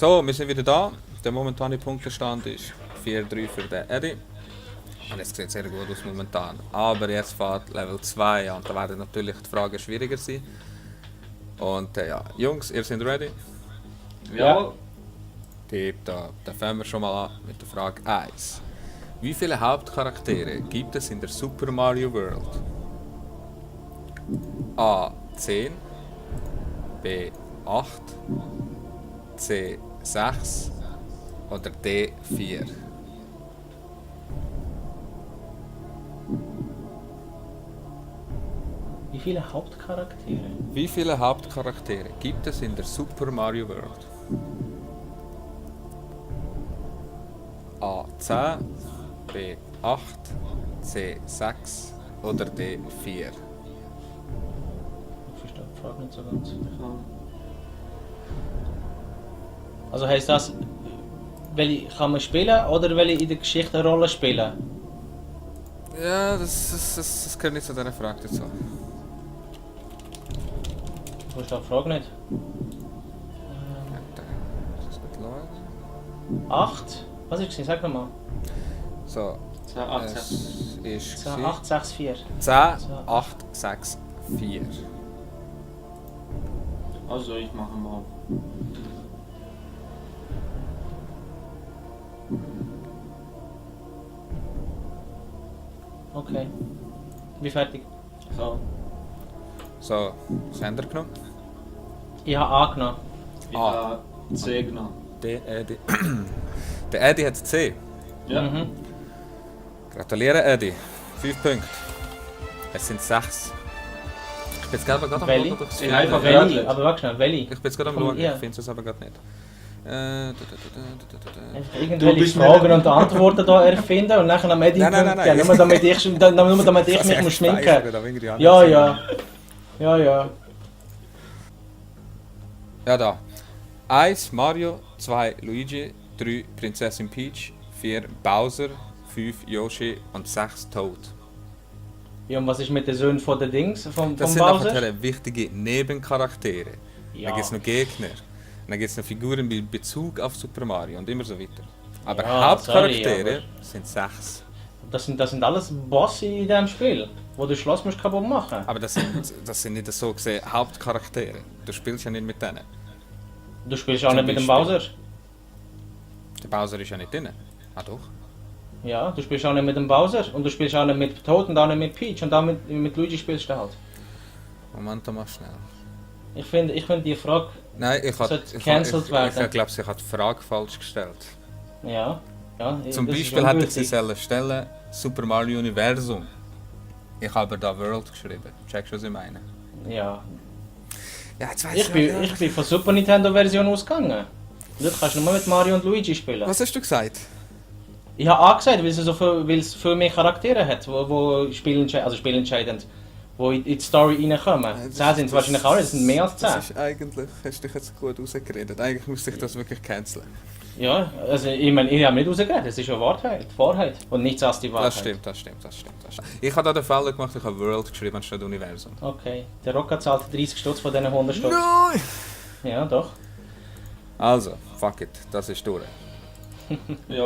So, wir sind wieder da. Der momentane Punktestand ist 4-3 für den Eddie. Und es sieht sehr gut aus momentan. Aber jetzt fährt Level 2 an und da werden natürlich die Fragen schwieriger sein. Und ja, Jungs, ihr seid ready? Ja. Da fangen wir schon mal an mit der Frage 1. Wie viele Hauptcharaktere gibt es in der Super Mario World? A. 10 B. 8 C. 6 oder D. 4? Wie viele Hauptcharaktere? Wie viele Hauptcharaktere gibt es in der Super Mario World? A. 10 B. 8 C. 6 oder D. 4? Ich verstehe die Frage nicht so ganz. Also heisst das, welche kann man spielen oder welche in der Geschichte eine Rolle spielen? Ja, das gehört nicht zu dieser Frage dazu. Ich verstehe die Frage nicht. Das ist gut schauen. 8? Was ist es? Sag nochmal. So, 10, 8, 6. es ist 10, 8, 6, 4. 10, 8, 6, 4. Also ich mache mal. Okay. Wie fertig? So. So, Sender genommen. Ich habe A genommen. Ich Ah. habe C genommen. Der Eddie. Der Eddie hat C. Ja. Mhm. Gratuliere Eddie. 5 Punkte. Es sind 6. Ich bin jetzt gerade am Welche? Schauen, ob ich's In finde. einfach Welche? Welche? Aber warte schnell, welche? Ich bin jetzt gerade am Komm, Schauen, ja. ich finde es aber gerade nicht. Einfach Du irgendwelche bist Fragen mir- und Antworten da erfinden und nachher am Eddie Nein. Ja, nur damit ich, nur damit ich mich muss schminken. Ja. Ja. Ja, da. 1 Mario, 2 Luigi, 3 Prinzessin Peach, 4 Bowser, 5 Yoshi und 6 Toad. Ja, und was ist mit den Söhnen von den Dings, vom Das sind Bowser? nachher wichtige Nebencharaktere. Ja. Dann gibt es noch Gegner. Dann gibt es noch Figuren mit Bezug auf Super Mario und immer so weiter. Aber Ja, Hauptcharaktere sorry, sind 6. Das sind alles Bosse in diesem Spiel, wo du das Schloss musst kaputt machen. Aber das sind nicht so gesehen Hauptcharaktere. Du spielst ja nicht mit denen. Du spielst auch Zum nicht mit dem Beispiel. Bowser. Der Bowser ist ja nicht drin. Ah doch. Ja, du spielst auch nicht mit dem Bowser und du spielst auch nicht mit Toad und auch nicht mit Peach und auch mit Luigi spielst du halt. Moment mal schnell. Ich finde die Frage, Nein, ich habe Sollte gecancelt werden. Ich glaube, ich habe die Frage falsch gestellt. ja. Zum das ist Beispiel hätte ich unwichtig. sie stellen Super Mario Universum. Ich habe aber da World geschrieben. Checkst du, was ich meine? Ja. Ja, jetzt weiss Ich bin von Super Nintendo Version ausgegangen. Dort kannst du nur mit Mario und Luigi spielen. Was hast du gesagt? Ich habe A gesagt, weil es viel mehr Charaktere hat, wo spielentscheidend, wo in die Story reinkommen. 10 sind es wahrscheinlich auch nicht, es sind mehr als 10. Das ist eigentlich, hast du dich jetzt gut rausgeredet. Eigentlich müsste ich das wirklich canceln. Ja, also ich meine, ich habe nicht rausgeredet, es ist ja Wahrheit, die Wahrheit und nichts als die Wahrheit. Das stimmt. Ich habe da den Fehler gemacht, ich habe World geschrieben anstatt Universum. Okay, der Rocker zahlt 30 Stutz von diesen 100 Stutz. Nein! Ja, doch. Also, fuck it, das ist durch. Ja,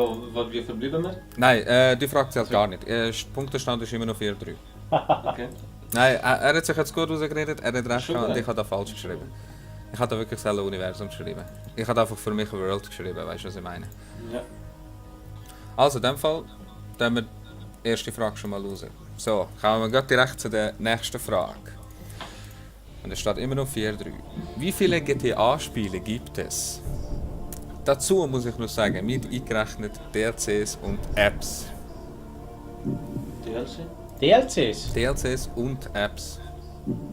wie verblieben wir? Nein, die Frage zählt gar nicht. Der Punktestand ist immer noch 4-3. Okay. Nein, er hat sich jetzt gut rausgeredet, er hat recht Schon gehabt und gut. ich habe da falsch geschrieben. Ich habe da wirklich selber Universum geschrieben. Ich habe einfach für mich World geschrieben, weißt du, was ich meine? Ja. Also, in dem Fall, dann wir die erste Frage schon mal raus. So, kommen wir gleich direkt zu der nächsten Frage. Und es steht immer noch 4-3. Wie viele GTA-Spiele gibt es? Dazu muss ich nur sagen, mit eingerechnet DLCs und Apps. DLC? DLCs? DLCs und Apps.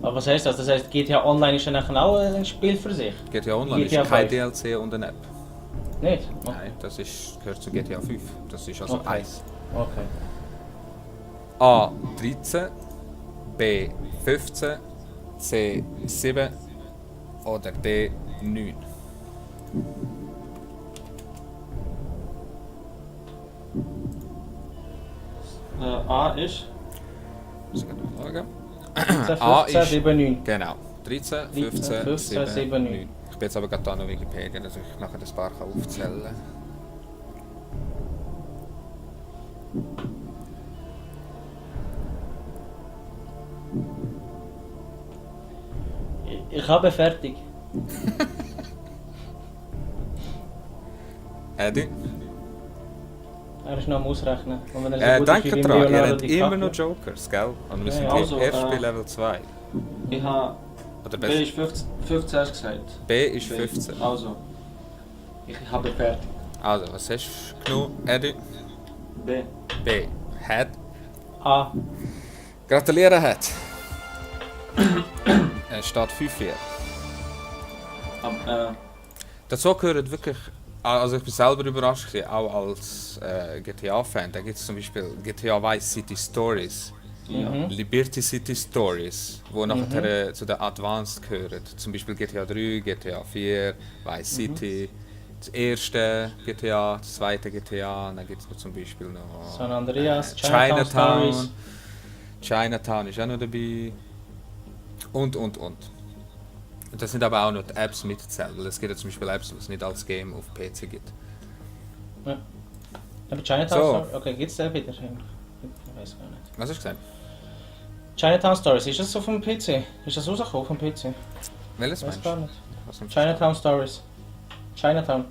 Aber was heißt das? Das heißt, GTA Online ist ja nachher auch ein Spiel für sich? GTA Online GTA ist kein 5. DLC und eine App. Nicht? Nein, gehört zu GTA 5. Das ist also Okay. 1. Okay. A 13, B 15, C 7 oder D 9. A ist? Muss ich noch schauen. 15, A 15, ist- 7, 9. Genau. 13, 15, 15, 7, 7, 9. bin jetzt aber gerade da noch Wikipedia, dass ich nachher das paar kann aufzählen kann. Ich habe fertig. Eddie? Er ist noch am Ausrechnen. Und wenn er so gut ist Danke wie dran, ihr Leonardo habt DiCaprio. immer noch Jokers, gell? Und wir Ja, sind ja. Also, erst bei Level 2. Ich habe Oder B besser, ist 15 hast du gesagt. B ist 15. Also. Ich habe fertig. Also, was hast du genommen, Eddie? B. B. Head. A. Gratuliere, Head. Es steht 5-4. Dazu gehört wirklich, also ich bin selber überrascht gewesen, auch als GTA-Fan. Da gibt es zum Beispiel GTA Vice City Stories, Ja. Liberty City Stories, wo nachher zu den Advanced gehören. Zum Beispiel GTA 3, GTA 4, Vice City, das erste GTA, das zweite GTA, dann gibt es noch zum Beispiel noch San Andreas, Chinatown Stories. Chinatown ist auch noch dabei. Und. Und das sind aber auch noch die Apps mitzählen, weil es gibt ja zum Beispiel Apps, die es nicht als Game auf PC gibt. Ja. Aber Chinatown So. Stories, okay, gibt's den wieder? Ich weiß gar nicht. Was hast du gesagt? Chinatown Stories, ist das auf dem PC? Ist das rausgekommen auf dem PC? Welches Ich weiß meinst gar du? nicht. Was am Chinatown Stories. Chinatown.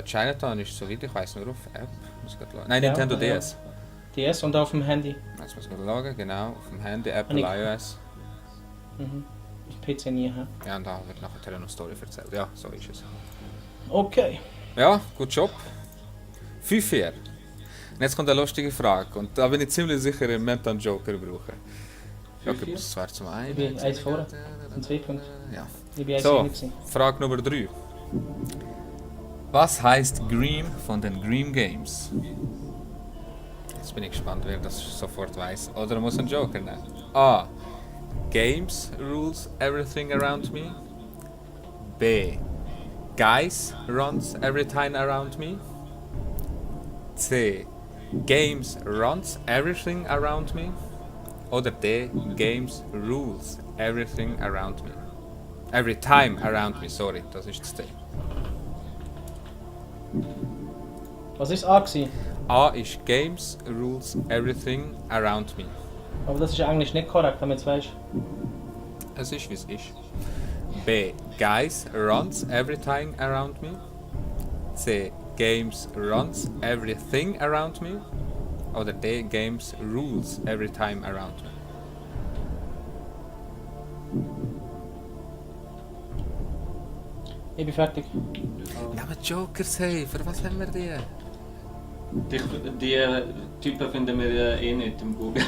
Chinatown ist, soweit ich weiß, nur auf App. Muss ich grad schauen. Nein, Ja, Nintendo ja. DS. DS und auf dem Handy. Jetzt muss ich gerade schauen, genau. Auf dem Handy, Apple, Und ich- iOS. Mhm. Auf PC nie, hä? Ja, und da wird nachher noch Story erzählt. Ja, so ist es. Okay. Ja, gut Job. 5-4. Und jetzt kommt eine lustige Frage. Und da bin ich ziemlich sicher, ihr müsst einen Joker brauchen. Ja, okay, 4-4? das wäre zum einen. Ich bin eins vorne. Und 2 Punkte. Ja. Ich bin eins So, nicht. Frage Nummer 3. Was heißt Greem von den Greem Games? Jetzt bin ich gespannt, wer das sofort weiß. Oder muss ein Joker nehmen. A. Games rules everything around me. B. Guys runs everything around me. C. Games runs everything around me. Oder D. Games rules everything around me. Every time around me, sorry, das ist das D. Was ist A gewesen? A ist Games rules everything around me. Aber das ist Englisch nicht korrekt, damit du weißt. Es ist wie es ist. B. Guys runs everything around me. C. Games runs everything around me. Oder D. Games rules every time around me. Ich bin fertig. Ja, aber Jokers, hey, für was haben wir die? Die Typen finden wir eh nicht im Google.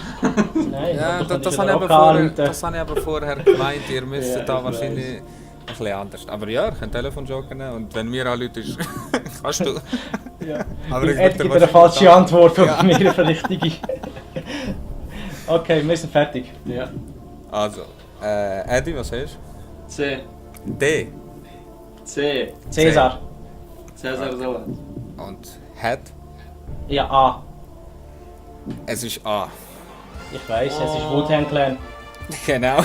Nein, Ja, aber das kann habe ich ich, aber anrufen. das habe ich aber vorher gemeint, ihr müsstet Ja, da ich wahrscheinlich ein bisschen anders. Aber ja, ihr könnt Telefonjoker nehmen und wenn mir anrufen ist, kannst du. Ja. Aber Ed ich würde gibt eine falsche Antwort auf mir, eine richtige. Okay, wir sind fertig. Ja. Also, Eddie, was hast C. du? D. C. Cäsar. Cäsar Salat. Und Head. Ja, A. Es ist A. Ich weiß, es ist Wu-Tang Clan. Genau.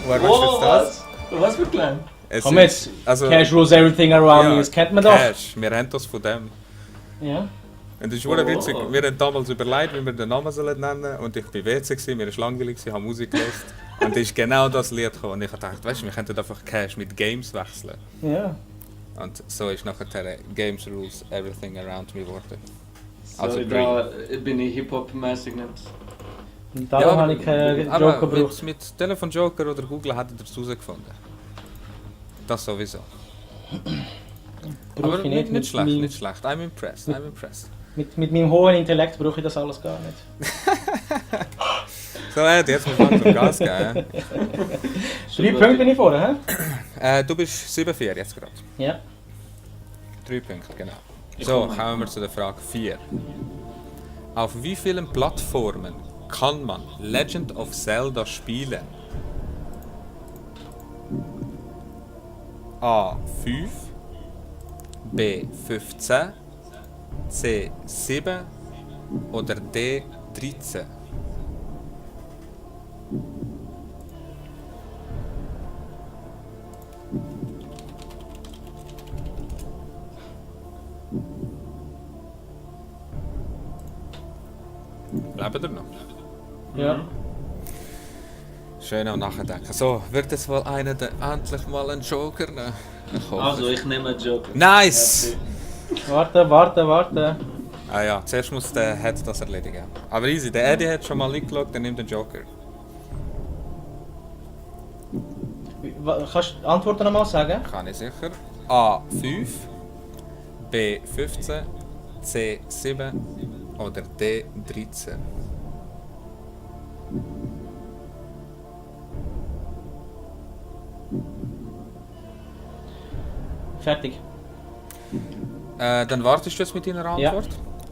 Woher weißt du jetzt das? Was für klein? Es Komm ist- jetzt, Also, Cash rules everything around ja, me, das kennt man doch. Cash, wir haben das von dem. Ja. Und das ist wirklich Oh. witzig. Wir haben damals überlegt, wie wir den Namen sollen nennen. Und ich war WC, gewesen, mir war langweilig, habe Musik gehört. Und da ist genau das Lied gekommen. Und ich habe gedacht, weißt du, wir könnten einfach Cash mit Games wechseln. Ja. Und so ist nachher Games Rules Everything Around Me geworden. Also Also da bin ich Hip-Hop-mäßig nicht. Und darum habe ich keinen aber Joker gebraucht. mit Telefonjoker oder Google hätte ihr es herausgefunden. Das sowieso. Brauche Aber ich nicht mit schlecht, meinem- nicht schlecht. I'm impressed, I'm impressed. Mit meinem hohen Intellekt brauche ich das alles gar nicht. So, jetzt muss man zum Gas geben. Ja? 3 Punkte bin ich vorne, hä? Du bist 7-4 jetzt gerade. Ja. 3 Punkte, genau. Ich So, komme. kommen wir zu der Frage 4. Auf wie vielen Plattformen kann man Legend of Zelda spielen? A. 5 B. 15 C. 7 oder D. 13? Lebt ihr noch? Ja. Schön am Nachdenken. So, wird jetzt wohl einer endlich mal einen Joker nehmen? Ich hoffe Also, es. ich nehme einen Joker. Nice! Warte. Ah ja, zuerst muss der Head das erledigen. Aber easy, der Eddie hat schon mal eingeloggt, der nimmt den Joker. Kannst du die Antworten nochmal sagen? Kann ich sicher. A 5, B 15, C 7 oder D 13. Fertig. Dann wartest du jetzt mit deiner Ja. Antwort?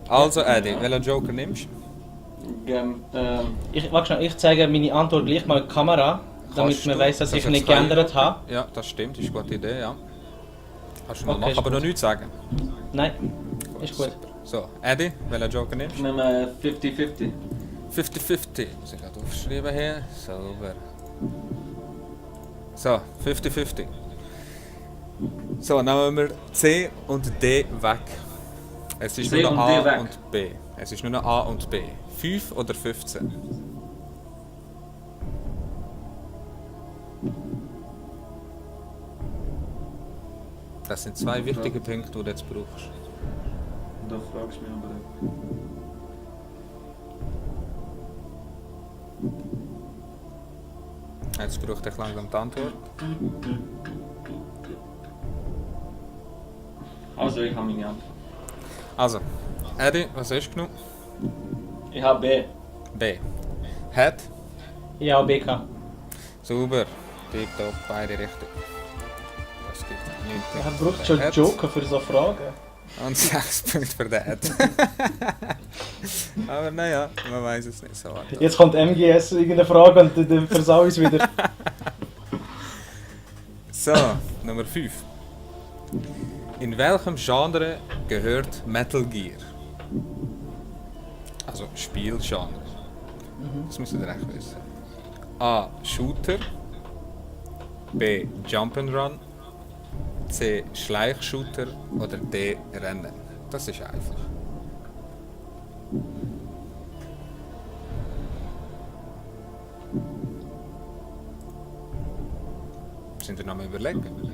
Also Eddie, welchen Joker nimmst Ich zeige meine Antwort gleich mal in die Kamera, damit Kannst man du? weiß, dass Das ich hat nicht zwei- geändert habe. Ja, das stimmt, ist eine gute Idee, ja. Kannst du mal Okay, machen, ist aber gut. noch nichts sagen. Nein, ist gut. So, Eddie, welchen Joker nimmst Ich nehme 50-50. 50-50. Muss ich gerade aufschreiben hier. Sauber. So, 50-50. So, nehmen wir C und D weg. Es ist C nur noch und D A weg. und B. Es ist nur noch A und B. 5 oder 15? Das sind zwei wichtige Punkte, die du jetzt brauchst. Da fragst du mich aber. Jetzt braucht ich langsam die Antwort. Also, ich habe meine Antwort. Also, Eddie, was hast du genommen? Ich habe B. B. Head. Ja, BK. Super. Tipptopp, beide richtig. Das gibt 9 Er Punkte braucht für schon den Head. Joker für so Fragen. Und 6 Punkte für den Head. Aber naja, man weiß es nicht so. Jetzt kommt MGS irgendeine Frage und dann versau ich es wieder. So, Nummer 5. In welchem Genre gehört Metal Gear? Also Spielgenre. Das müsst ihr echt wissen. A. Shooter. B. Jump'n'Run. C. Schleichshooter. Oder D. Rennen. Das ist einfach. Sind ihr noch mal überlegen?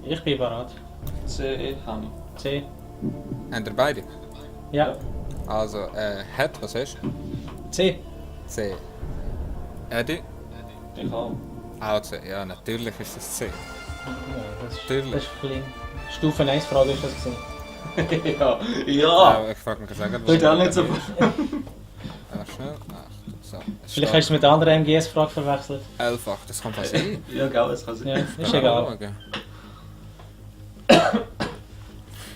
Ich bin bereit. C, habe ich. C. Habt ihr beide? Ja. Also, Head, was hast du? C. C. Eddie? Ich habe. Auch C. Ja, natürlich ist es C. Ja, das ist Natürlich. ein bisschen... Stufe 1 Frage ist das gewesen. Ja. Ja. Aber ich frage mich jetzt Das ist auch nicht so. Schnell. Ach, so. Es Vielleicht steht hast du es mit der anderen MGS-Frage verwechselt. 11,8. Das kann passieren. Ja, genau, es kann sein. Ja, ist egal.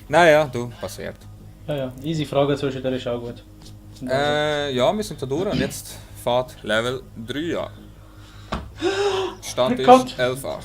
Naja, du, passiert. Ja, easy Frage zwischendurch ist auch gut. Ja, wir sind da durch und jetzt fährt Level 3 an. Stand ist Kommt. 11,8.